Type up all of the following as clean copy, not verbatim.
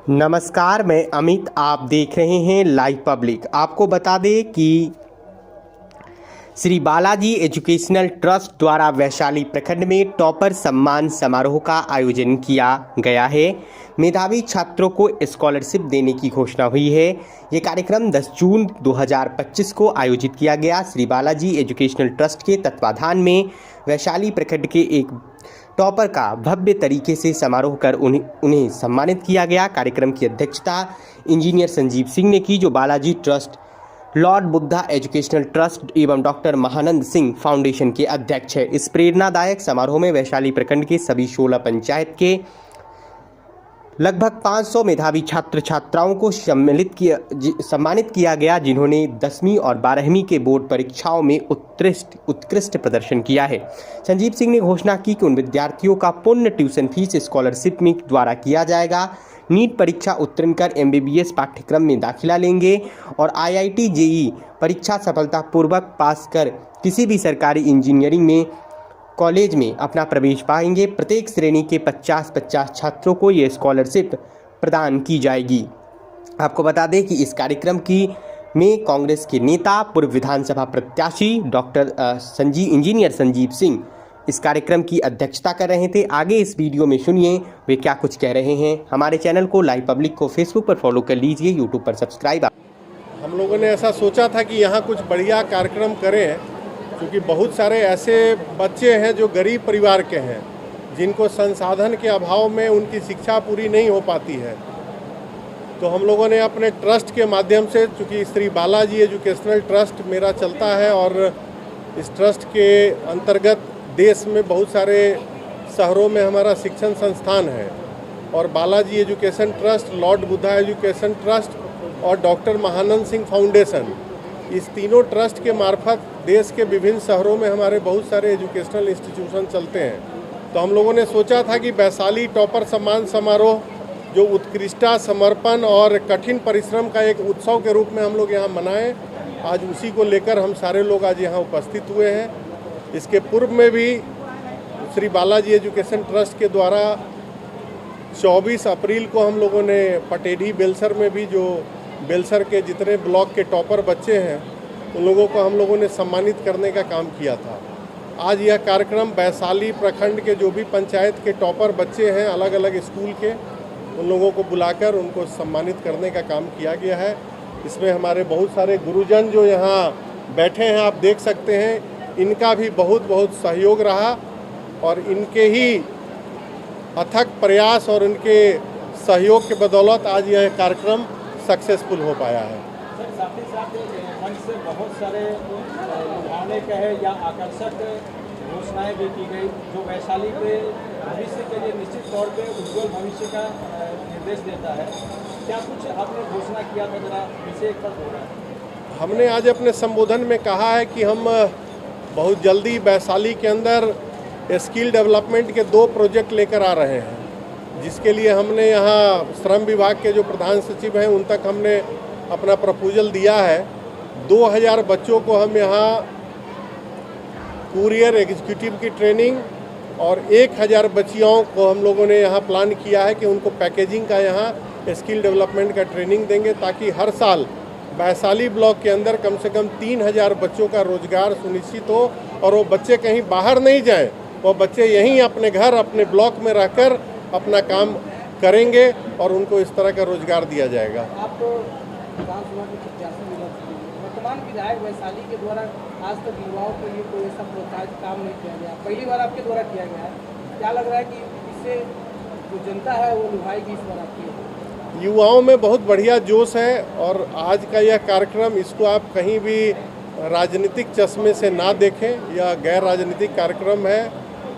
नमस्कार, मैं अमित। आप देख रहे हैं लाइव पब्लिक। आपको बता दें कि श्री बालाजी एजुकेशनल ट्रस्ट द्वारा वैशाली प्रखंड में टॉपर सम्मान समारोह का आयोजन किया गया है। मेधावी छात्रों को स्कॉलरशिप देने की घोषणा हुई है। ये कार्यक्रम 10 जून 2025 को आयोजित किया गया। श्री बालाजी एजुकेशनल ट्रस्ट के तत्वाधान में वैशाली प्रखंड के एक टॉपर का भव्य तरीके से समारोह कर उन्हें सम्मानित किया गया। कार्यक्रम की अध्यक्षता इंजीनियर संजीव सिंह ने की, जो Balaji trust, Lord Buddha educational trust एवं डॉक्टर महानंद सिंह फाउंडेशन के अध्यक्ष है। इस प्रेरणादायक समारोह में वैशाली प्रखंड के सभी 16 पंचायत के लगभग 500 मेधावी छात्र छात्राओं को सम्मानित किया गया, जिन्होंने 10वीं और 12वीं के बोर्ड परीक्षाओं में उत्कृष्ट प्रदर्शन किया है। संजीव सिंह ने घोषणा की कि उन विद्यार्थियों का पूर्ण ट्यूशन फीस स्कॉलरशिप में द्वारा किया जाएगा। नीट परीक्षा उत्तीर्ण कर MBBS पाठ्यक्रम में दाखिला लेंगे और IIT JEE परीक्षा सफलतापूर्वक पास कर किसी भी सरकारी इंजीनियरिंग में कॉलेज में अपना प्रवेश पाएंगे। प्रत्येक श्रेणी के 50-50 छात्रों को ये स्कॉलरशिप प्रदान की जाएगी। आपको बता दें कि इस कार्यक्रम में कांग्रेस के नेता, पूर्व विधानसभा प्रत्याशी डॉक्टर इंजीनियर संजीव सिंह इस कार्यक्रम की अध्यक्षता कर रहे थे। आगे इस वीडियो में सुनिए वे क्या कुछ कह रहे हैं। हमारे चैनल को लाइव पब्लिक को फेसबुक पर फॉलो कर लीजिए, यूट्यूब पर सब्सक्राइब। हम लोगों ने ऐसा सोचा था कि यहाँ कुछ बढ़िया कार्यक्रम करें, क्योंकि बहुत सारे ऐसे बच्चे हैं जो गरीब परिवार के हैं, जिनको संसाधन के अभाव में उनकी शिक्षा पूरी नहीं हो पाती है। तो हम लोगों ने अपने ट्रस्ट के माध्यम से, चूँकि श्री बालाजी एजुकेशनल ट्रस्ट मेरा चलता है और इस ट्रस्ट के अंतर्गत देश में बहुत सारे शहरों में हमारा शिक्षण संस्थान है, और Balaji education trust, Lord Buddha education trust और डॉक्टर महानंद सिंह फाउंडेशन, इस तीनों ट्रस्ट के मार्फत देश के विभिन्न शहरों में हमारे बहुत सारे एजुकेशनल इंस्टीट्यूशन चलते हैं। तो हम लोगों ने सोचा था कि वैशाली टॉपर सम्मान समारोह, जो उत्कृष्टता, समर्पण और कठिन परिश्रम का एक उत्सव के रूप में हम लोग यहाँ मनाएं। आज उसी को लेकर हम सारे लोग आज यहाँ उपस्थित हुए हैं। इसके पूर्व में भी श्री बालाजी एजुकेशन ट्रस्ट के द्वारा 24 अप्रैल को हम लोगों ने पटेढ़ी बेलसर में भी, जो बेलसर के जितने ब्लॉक के टॉपर बच्चे हैं उन लोगों को हम लोगों ने सम्मानित करने का काम किया था। आज यह कार्यक्रम वैशाली प्रखंड के जो भी पंचायत के टॉपर बच्चे हैं अलग अलग स्कूल के, उन लोगों को बुलाकर उनको सम्मानित करने का काम किया गया है। इसमें हमारे बहुत सारे गुरुजन जो यहाँ बैठे हैं, आप देख सकते हैं, इनका भी बहुत बहुत सहयोग रहा, और इनके ही अथक प्रयास और इनके सहयोग के बदौलत आज यह कार्यक्रम सक्सेसफुल हो पाया है। सर, साथ ही साथ मंच से बहुत सारे लुभावने कहे या आकर्षक घोषणाएं भी की गई, जो वैशाली के भविष्य के लिए निश्चित तौर पे उज्ज्वल भविष्य का निर्देश देता है। क्या कुछ आपने घोषणा किया था, जरा इसे एक बार बोला। हमने आज अपने संबोधन में कहा है कि हम बहुत जल्दी वैशाली के अंदर स्किल डेवलपमेंट के 2 प्रोजेक्ट लेकर आ रहे हैं, जिसके लिए हमने यहाँ श्रम विभाग के जो प्रधान सचिव हैं उन तक हमने अपना प्रपोजल दिया है। 2000 बच्चों को हम यहाँ कुरियर एग्जीक्यूटिव की ट्रेनिंग और 1000 बच्चियों को हम लोगों ने यहाँ प्लान किया है कि उनको पैकेजिंग का यहाँ स्किल डेवलपमेंट का ट्रेनिंग देंगे, ताकि हर साल वैशाली ब्लॉक के अंदर कम से कम 3000 बच्चों का रोजगार सुनिश्चित हो, और वो बच्चे कहीं बाहर नहीं जाएं, वो बच्चे यहीं अपने घर, अपने ब्लॉक में रहकर अपना काम करेंगे और उनको इस तरह का रोजगार दिया जाएगा। आप विधानसभा के प्रत्याशी वर्तमान विधायक वैशाली के द्वारा आज तक युवाओं के लिए कोई ऐसा प्रोत्साहित काम नहीं किया गया, पहली बार आपके द्वारा किया गया है। क्या लग रहा है कि इससे जो जनता है वो लुभाएगी इस बार आपकी? युवाओं में बहुत बढ़िया जोश है, और आज का यह कार्यक्रम, इसको आप कहीं भी राजनीतिक चश्मे से ना देखें, यह गैर राजनीतिक कार्यक्रम है।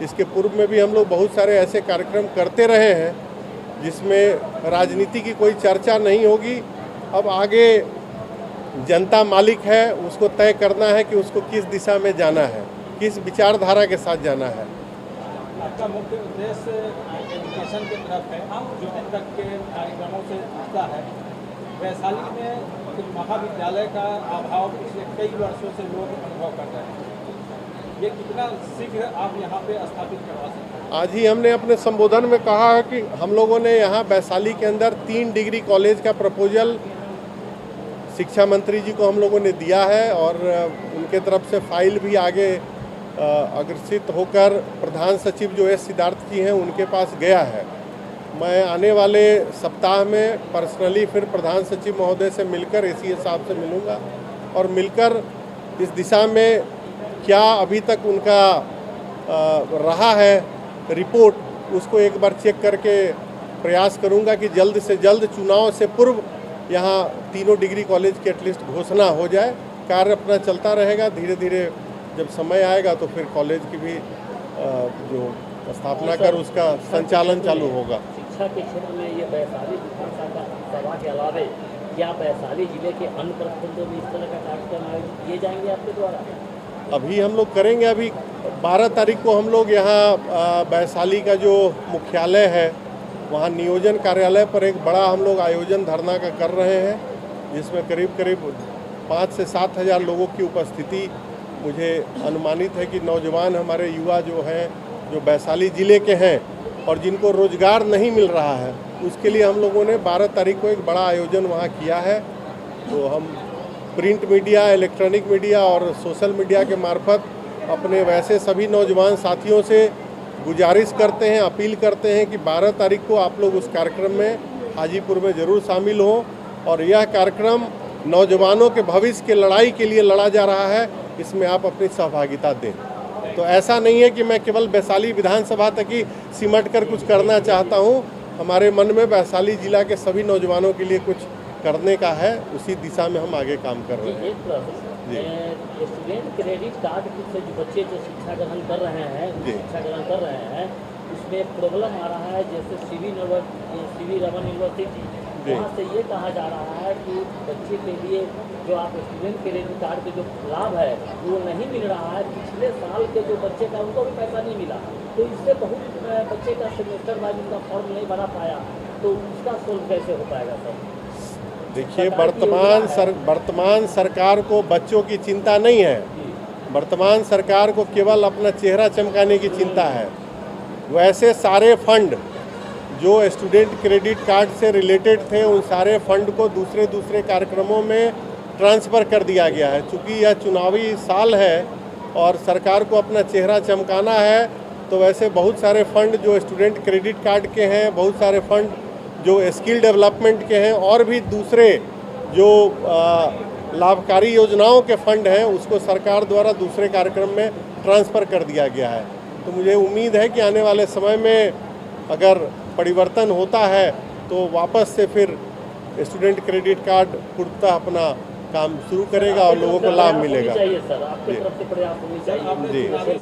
इसके पूर्व में भी हम लोग बहुत सारे ऐसे कार्यक्रम करते रहे हैं जिसमें राजनीति की कोई चर्चा नहीं होगी। अब आगे जनता मालिक है, उसको तय करना है कि उसको किस दिशा में जाना है, किस विचारधारा के साथ जाना है। आपका मुख्य उद्देश्य एजुकेशन की तरफ है, जो अब तक के कार्यक्रमों से जुड़ता है। वैशाली में कुछ महाविद्यालय का अभाव पिछले कई वर्षों से लोग अनुभव कर रहे हैं। ये कितना शीघ्र आप यहाँ पे स्थापित करवा सकते हैं? आज ही हमने अपने संबोधन में कहा है कि हम लोगों ने यहाँ वैशाली के अंदर 3 डिग्री कॉलेज का प्रपोजल शिक्षा मंत्री जी को हम लोगों ने दिया है और उनके तरफ से फाइल भी आगे अग्रसित होकर प्रधान सचिव जो एस सिद्धार्थ जी हैं उनके पास गया है। मैं आने वाले सप्ताह में पर्सनली फिर प्रधान सचिव महोदय से मिलकर एसीए साहब से मिलूंगा और मिलकर इस दिशा में क्या अभी तक उनका रहा है रिपोर्ट उसको एक बार चेक करके प्रयास करूंगा कि जल्द से जल्द चुनाव से पूर्व यहाँ तीनों डिग्री कॉलेज की एटलीस्ट घोषणा हो जाए। कार्य अपना चलता रहेगा, धीरे धीरे जब समय आएगा तो फिर कॉलेज की भी जो स्थापना कर उसका संचालन चालू होगा। शिक्षा के क्षेत्र में ये वैशाली विधानसभा के अलावे क्या वैशाली जिले के अन्य प्रखंडों में इस तरह का कार्यक्रम आयोजित किए जाएंगे आपके द्वारा? अभी हम लोग करेंगे। अभी 12 तारीख को हम लोग यहाँ वैशाली का जो मुख्यालय है वहाँ नियोजन कार्यालय पर एक बड़ा हम लोग आयोजन धरना का कर रहे हैं, जिसमें करीब करीब 5 से 7 हज़ार लोगों की उपस्थिति मुझे अनुमानित है कि नौजवान हमारे युवा जो हैं जो वैशाली ज़िले के हैं और जिनको रोज़गार नहीं मिल रहा है उसके लिए हम लोगों ने 12 तारीख को एक बड़ा आयोजन वहाँ किया है। तो हम प्रिंट मीडिया, इलेक्ट्रॉनिक मीडिया और सोशल मीडिया के मार्फत अपने वैसे सभी नौजवान साथियों से गुजारिश करते हैं, अपील करते हैं कि 12 तारीख को आप लोग उस कार्यक्रम में हाजीपुर में ज़रूर शामिल हों और यह कार्यक्रम नौजवानों के भविष्य के लड़ाई के लिए लड़ा जा रहा है, इसमें आप अपनी सहभागिता दें। तो ऐसा नहीं है कि मैं केवल वैशाली विधानसभा तक ही सिमट कर कुछ करना चाहता हूँ। हमारे मन में वैशाली जिला के सभी नौजवानों के लिए कुछ करने का है, उसी दिशा में हम आगे काम कर रहे हैं। एक प्रश्न, स्टूडेंट क्रेडिट कार्ड से जो बच्चे जो शिक्षा ग्रहण कर रहे हैं उसमें प्रॉब्लम आ रहा है। जैसे सीवी रमन यूनिवर्सिटी वहाँ से ये कहा जा रहा है कि बच्चे के लिए जो आप स्टूडेंट क्रेडिट कार्ड के जो लाभ है वो नहीं मिल रहा है। पिछले साल के जो बच्चे का उनको भी पैसा नहीं मिला, तो इससे बहुत बच्चे का सेमेस्टर वाइज उनका फॉर्म नहीं भरा पाया, तो उसका सोल्व कैसे हो पाएगा सर? देखिए, वर्तमान सरकार को बच्चों की चिंता नहीं है। वर्तमान सरकार को केवल अपना चेहरा चमकाने की चिंता है। वैसे सारे फंड जो स्टूडेंट क्रेडिट कार्ड से रिलेटेड थे उन सारे फंड को दूसरे कार्यक्रमों में ट्रांसफ़र कर दिया गया है। चूँकि यह चुनावी साल है और सरकार को अपना चेहरा चमकाना है, तो वैसे बहुत सारे फंड जो स्टूडेंट क्रेडिट कार्ड के हैं, बहुत सारे फंड जो स्किल डेवलपमेंट के हैं और भी दूसरे जो लाभकारी योजनाओं के फंड हैं उसको सरकार द्वारा दूसरे कार्यक्रम में ट्रांसफ़र कर दिया गया है। तो मुझे उम्मीद है कि आने वाले समय में अगर परिवर्तन होता है तो वापस से फिर स्टूडेंट क्रेडिट कार्ड पूर्णतः अपना काम शुरू करेगा और लोगों को लाभ मिलेगा। चाहिए सर, आपकी तरफ से प्रयास होनी चाहिए। जी।